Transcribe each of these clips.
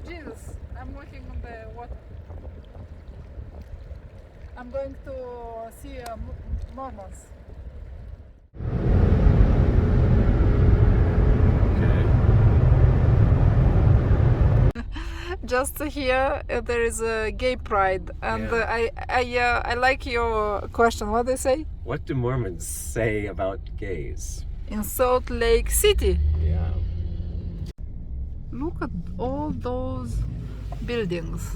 Jesus, I'm walking on the water. I'm going to see Mormons. Just here there is a gay pride, and I like your question. What they say? What do Mormons say about gays? In Salt Lake City. Yeah. Look at all those buildings.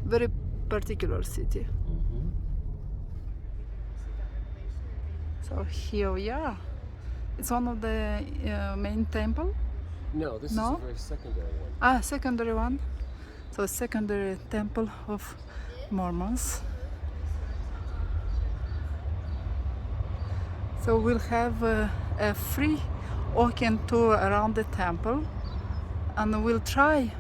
Very particular city. So here we are. It's one of the main temple. No, this is a very secondary one. Ah, secondary one. So secondary temple of Mormons. So we'll have a free walking tour around the temple, and we'll try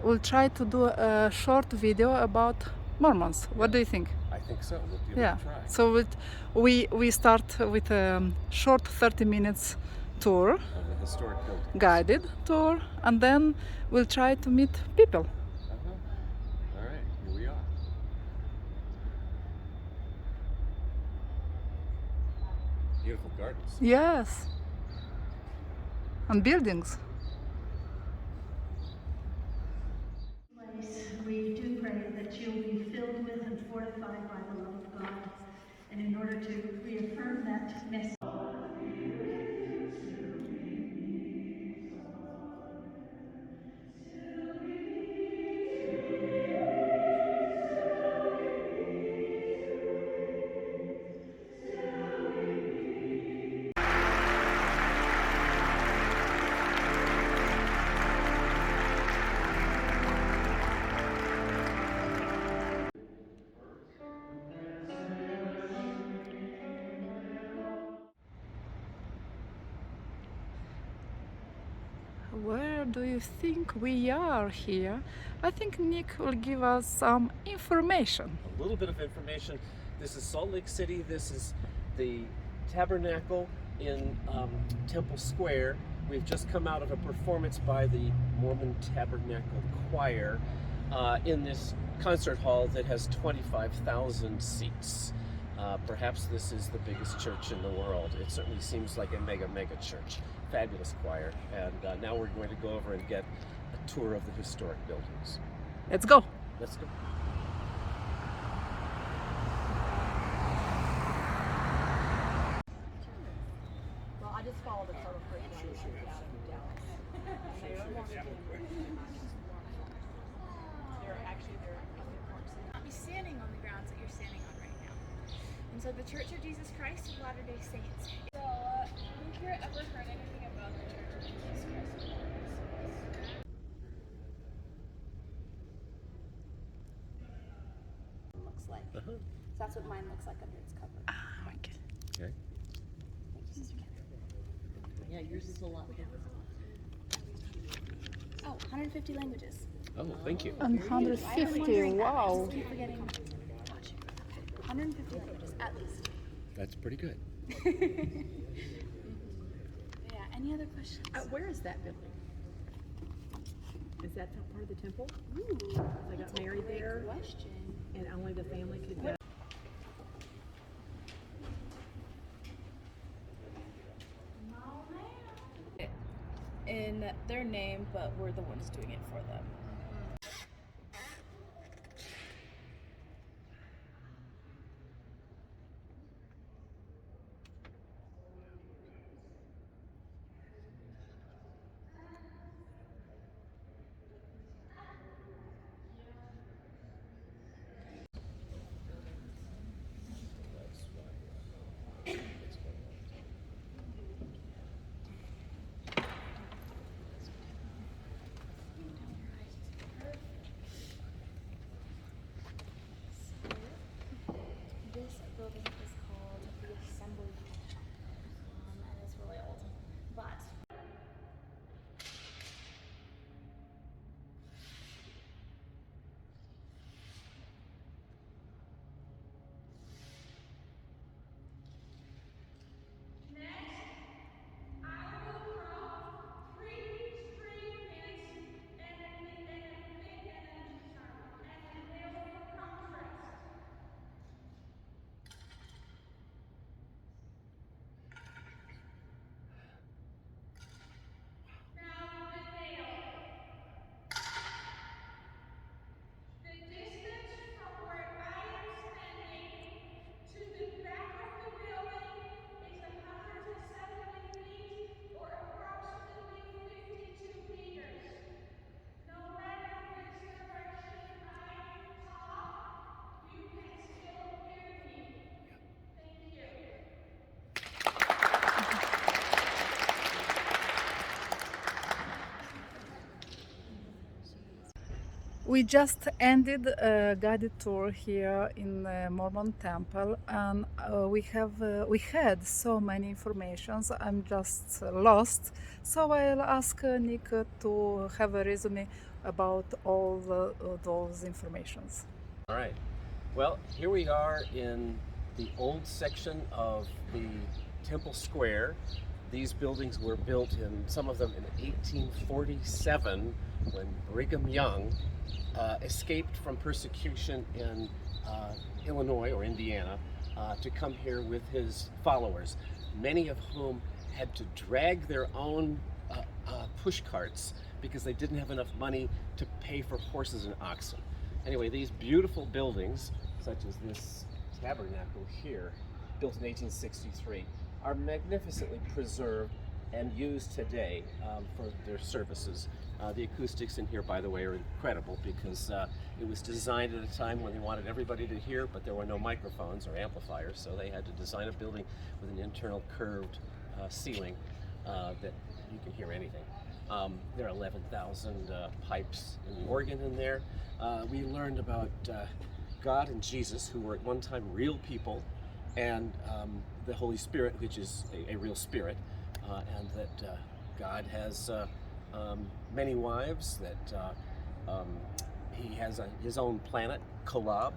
to do a short video about Mormons. What do you think? I think so. We'll give it a try. So we start with a short 30 minutes tour, On the historic building. guided tour, and then we'll try to meet people. All right, here we are. Beautiful gardens. Yes. And buildings. We do pray that you'll be filled with and fortified by the love of God. And in order to reaffirm that message, Where do you think we are here? I think Nick will give us some information. A little bit of information. This is Salt Lake City. This is the tabernacle in Temple Square. We've just come out of a performance by the Mormon Tabernacle Choir in this concert hall that has 25,000 seats. Perhaps this is the biggest church in the world. It certainly seems like a mega church. Fabulous choir. And now we're going to go over and get a tour of the historic buildings. Let's go. Let's go. Well, I just followed the total free line down in Dallas. Not be standing on the grounds that you're standing on right now. And so the Church of Jesus Christ of Latter-day Saints. So, have you ever heard anything about the Church of Jesus Christ of Latter-day Saints? Looks like. So that's what mine looks like under its cover. Okay. Okay. Thank you, Sister Catherine. Yeah, yours is a lot bigger. Oh, 150 languages. Oh, thank you. And 150, wow. I keep forgetting. 150 languages, at least. That's pretty good. Yeah, any other questions? Where is that building? Is that part of the temple? Ooh, They got married there, question. and only the family could go. In their name, but we're the ones doing it for them. We just ended a guided tour here in the Mormon temple, and we had so many informations. I'm just lost, so I'll ask Nick to have a resume about all those informations. All right. Well, here we are in the old section of the Temple Square. These buildings were built some of them in 1847 when Brigham Young escaped from persecution in Illinois or Indiana to come here with his followers, many of whom had to drag their own push carts because they didn't have enough money to pay for horses and oxen. Anyway, these beautiful buildings, such as this tabernacle here, built in 1863, are magnificently preserved and used today for their services. The acoustics in here, by the way, are incredible because it was designed at a time when they wanted everybody to hear, but there were no microphones or amplifiers, so they had to design a building with an internal curved ceiling that you can hear anything. There are 11,000 pipes and the organ in there. We learned about God and Jesus, who were at one time real people, and the Holy Spirit, which is a real spirit, and that God has many wives, that he has his own planet, Kolob,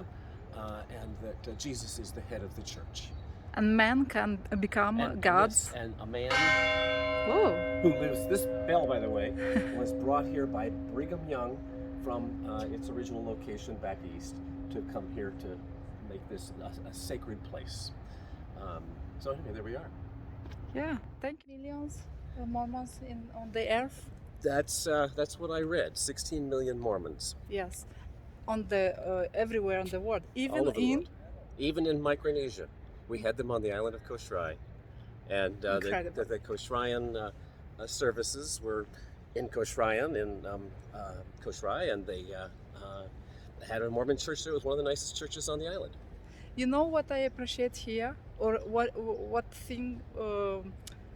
and that Jesus is the head of the church. And man can become gods. And a man Whoa. who lives, this bell, by the way, was brought here by Brigham Young from its original location back east to come here to make this a sacred place. So anyway, there we are. Yeah, thank you. Millions of Mormons on the earth. That's what I read. 16 million Mormons. Yes, on the everywhere in the world, even All over the in world. Even in Micronesia. We had them on the island of Koshrai, and the Koshrayan services were in Koshrayan, in Koshrai, and they had a Mormon church there. It was one of the nicest churches on the island. You know what I appreciate here, or what thing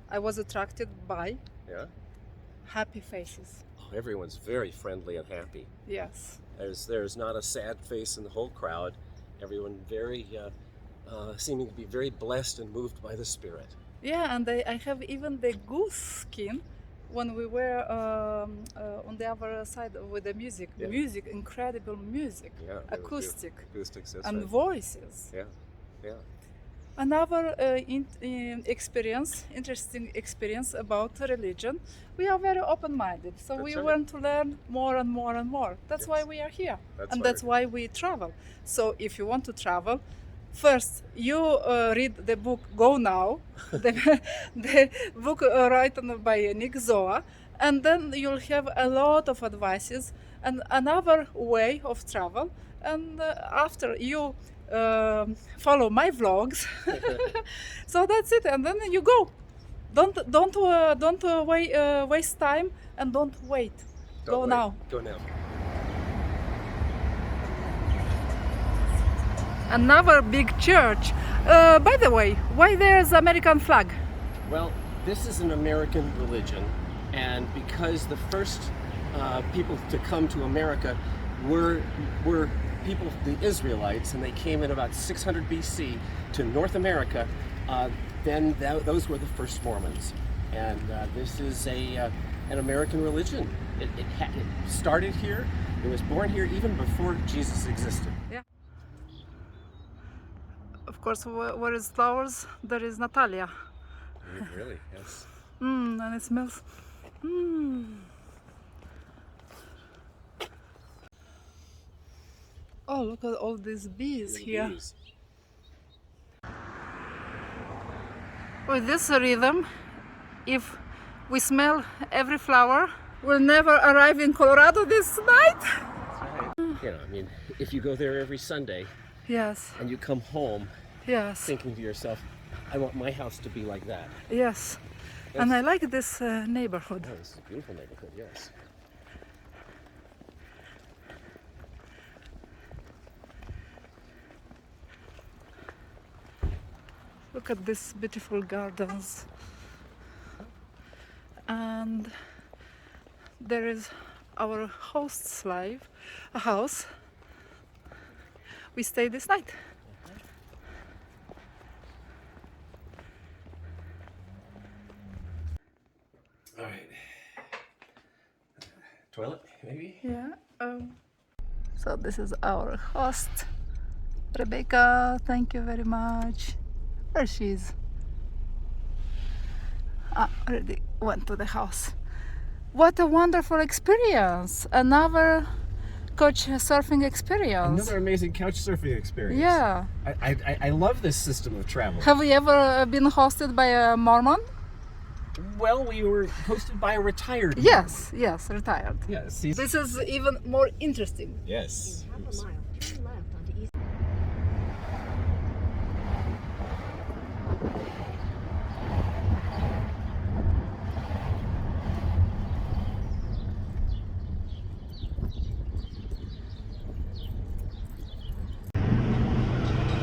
I was attracted by? Yeah. Happy faces. Oh, everyone's very friendly and happy. Yes. There's not a sad face in the whole crowd. Everyone very seeming to be very blessed and moved by the Spirit. Yeah, and I have even the goose skin when we were on the other side with the music. Yeah. Music, incredible music, Yeah, acoustic, acoustics, that's and right. voices. Yeah, yeah. Another interesting experience about religion. We are very open-minded, so That's we right. want to learn more and more and more. That's why we are here, and that's why we travel. So if you want to travel, first you read the book Go Now, the book written by Nick Zoa, and then you'll have a lot of advices and another way of travel. And after you follow my vlogs, so that's it, and then you go. Don't waste time, and don't wait. Go now. Go now. Another big church. By the way, why there's American flag? Well, this is an American religion, and because the first people to come to America were people, the Israelites, and they came in about 600 BC to North America, then those were the first Mormons. And this is an American religion. It started here. It was born here even before Jesus existed. Yeah. Of course, where is flowers, there is Natalia. Really, yes. And it smells. Oh, look at all these bees here. Bees. With this rhythm, if we smell every flower, we'll never arrive in Colorado this night. You know, I mean, if you go there every Sunday, Yes, and you come home yes, thinking to yourself, I want my house to be like that. yes. And I like this neighborhood. Oh, this is a beautiful neighborhood, yes. Look at these beautiful gardens. And there is our host's house. We stay this night. All right. Toilet, maybe? Yeah. So this is our host, Rebecca. Thank you very much. There she is. Already went to the house. What a wonderful experience! Another couch surfing experience. Another amazing couch surfing experience. Yeah. I love this system of travel. Have you ever been hosted by a Mormon? Well, we were hosted by a retired. Yes, retired. Yes. This is even more interesting. Yes. Half a mile, turn left onto East.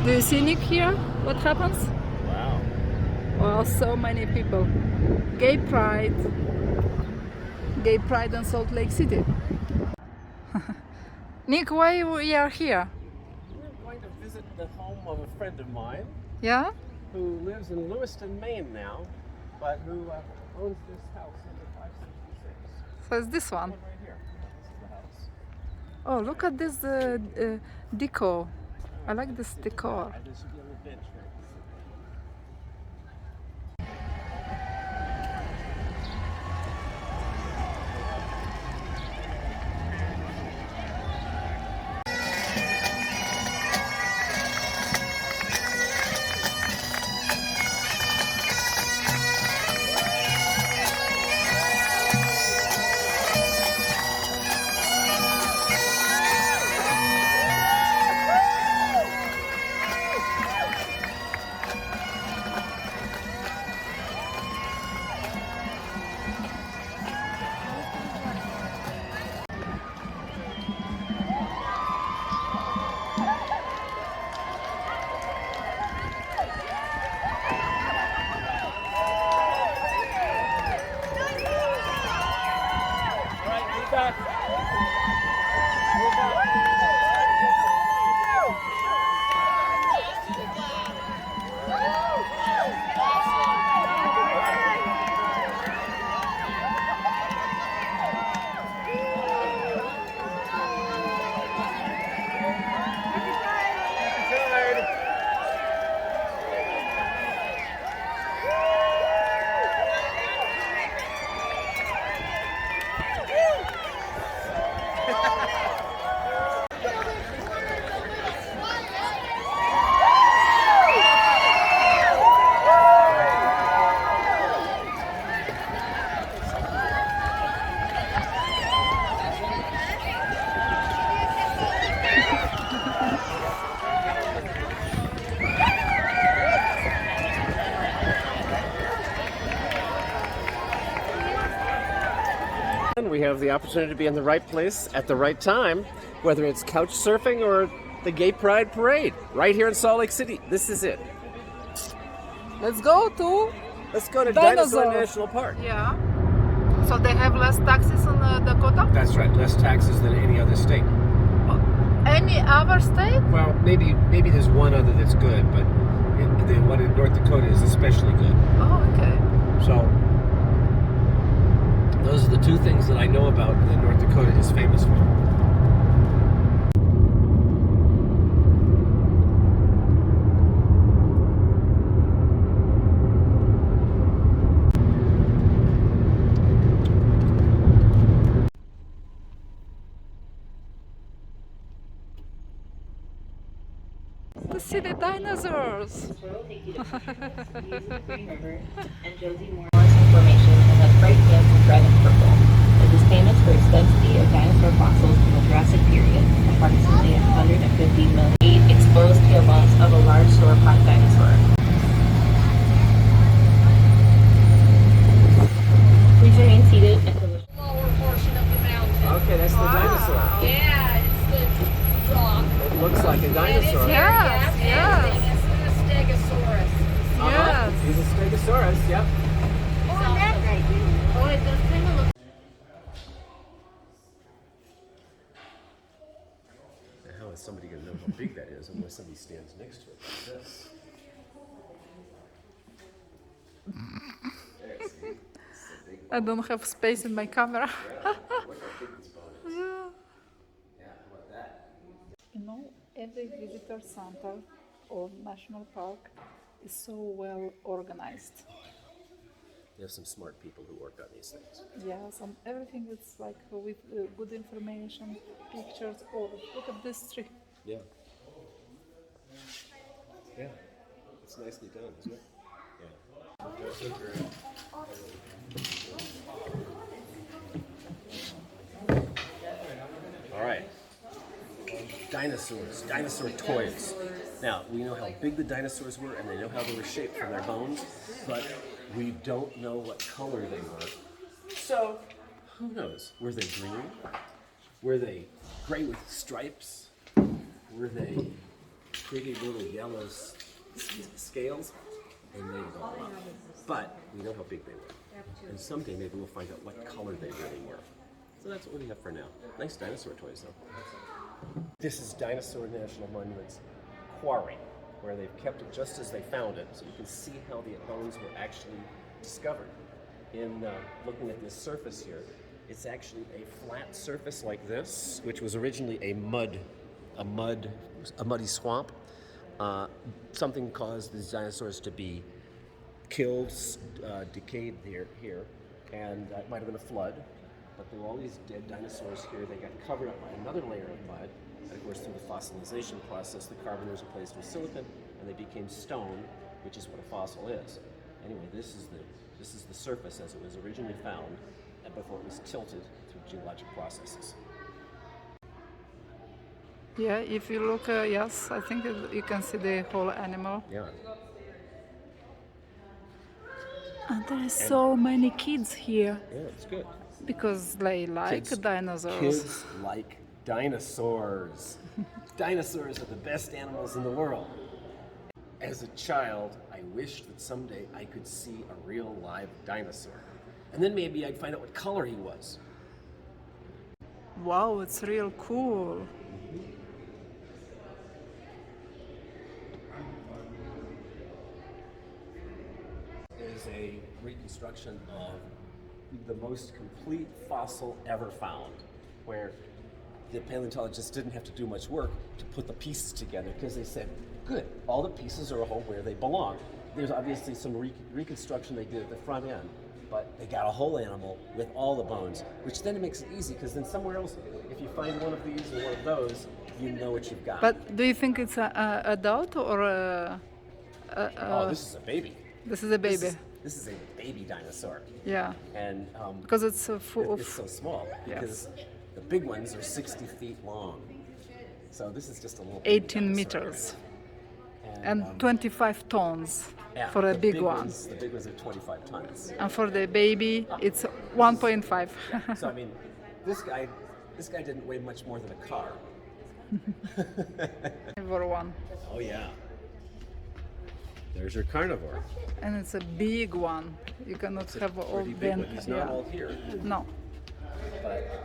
Do you see Nick here? What happens? Wow. Well, so many people. Gay Pride in Salt Lake City. Nick, why we are here? We're going to visit the home of a friend of mine Yeah? who lives in Lewiston, Maine now, but who owns this house number 566. So it's this one. Right here. This is the house. Oh, look at this decor. I like this decor. There should be a little bench right here. We have the opportunity to be in the right place at the right time, whether it's couch surfing or the Gay Pride Parade, right here in Salt Lake City. This is it. Let's go to Let's go to Dinosaur. Dinosaur National Park. Yeah. So they have less taxes in Dakota? That's right, less taxes than any other state. Any other state? Well, maybe there's one other that's good, but the one in North Dakota is especially good. Oh, okay. So those are the two things that I know about that North Dakota is famous for. To see the dinosaurs. We'll take you to the Green River and Josie Moore's information and has bright pants in red and purple. It is famous for its density of dinosaur fossils from the Jurassic period, approximately 150 million. 8 exposed tail bones of a large sauropod dinosaur. Please remain seated until the Lower portion of the mountain. Okay, that's the dinosaur. Yeah, it's the rock. It looks like a dinosaur. Yes, yes. It's a stegosaurus. Yes. He's a stegosaurus, yep. Oh, it does kind of look. is somebody going to know how big that is unless somebody stands next to it like this? There, see? It's a big I don't have space in my camera. Look how big this bone is. Yeah, how about that? You know, every visitor center or national park is so well organized. You have some smart people who work on these things. Yes, and everything is like with good information, pictures. Oh, look at this tree. Yeah. Yeah. It's nicely done, isn't it? Yeah. All right. Dinosaurs, dinosaur toys. Now, we know how big the dinosaurs were and they know how they were shaped from their bones, but we don't know what color they were. So, who knows? Were they green? Were they gray with stripes? Were they pretty little yellow scales? And they don't know. But we know how big they were. And someday maybe we'll find out what color they really were. So that's what we have for now. Nice dinosaur toys, though. This is Dinosaur National Monument's quarry, where they've kept it just as they found it, so you can see how the bones were actually discovered. In looking at this surface here, it's actually a flat surface like this, which was originally a muddy swamp. Something caused these dinosaurs to be killed, decayed here, and it might have been a flood. But there were all these dead dinosaurs here. They got covered up by another layer of mud. And of course, through the fossilization process, the carbon was replaced with silicon, and they became stone, which is what a fossil is. Anyway, this is the surface as it was originally found, and before it was tilted through geologic processes. Yeah, if you look, yes, I think you can see the whole animal. Yeah. And there are so many kids here Yeah, it's good. because they like Kids- dinosaurs. Kids like dinosaurs. Dinosaurs are the best animals in the world. As a child, I wished that someday I could see a real live dinosaur. And then maybe I'd find out what color he was. Wow, it's real cool. Is a reconstruction of the most complete fossil ever found, where the paleontologists didn't have to do much work to put the pieces together because they said, good, all the pieces are all where they belong. There's obviously some reconstruction they did at the front end, but they got a whole animal with all the bones, which then makes it easy because then somewhere else, if you find one of these or one of those, you know what you've got. But do you think it's an adult or Oh, this is a baby. this is a baby? This is a baby dinosaur. Yeah, And because it's full it's so of. small because the big ones are 60 feet long. So this is just a little 18 meters and 25 tons yeah, for a the big one. The big ones are 25 tons. And for the baby, it's 1.5. So I mean, this guy didn't weigh much more than a car. For one. Oh yeah. There's your carnivore. And it's a big one. You cannot It's a have all pretty big them. one. He's not all here, No. but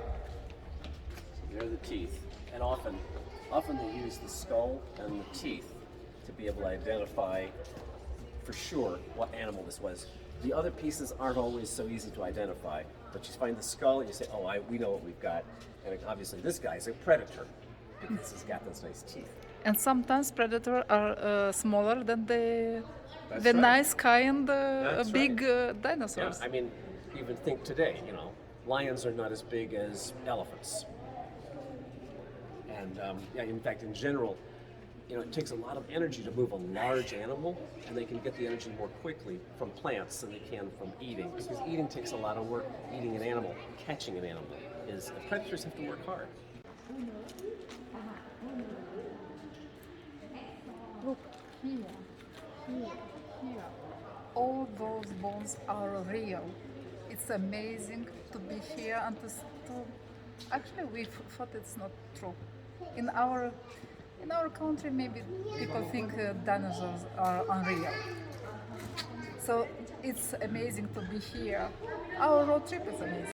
there are the teeth. And often they use the skull and the teeth to be able to identify for sure what animal this was. The other pieces aren't always so easy to identify, but you find the skull and you say, oh, we know what we've got. And obviously this guy's a predator because he's got those nice teeth. And sometimes predators are smaller than the That's the right. nice kind That's big Yeah, dinosaurs. I mean, even think today, lions are not as big as elephants. And yeah, in fact, in general, it takes a lot of energy to move a large animal, and they can get the energy more quickly from plants than they can from eating, because eating takes a lot of work. Eating an animal, catching an animal, the predators have to work hard. Look here, here. All those bones are real. It's amazing to be here and to actually we thought it's not true. In our country, maybe people think dinosaurs are unreal. So it's amazing to be here. Our road trip is amazing.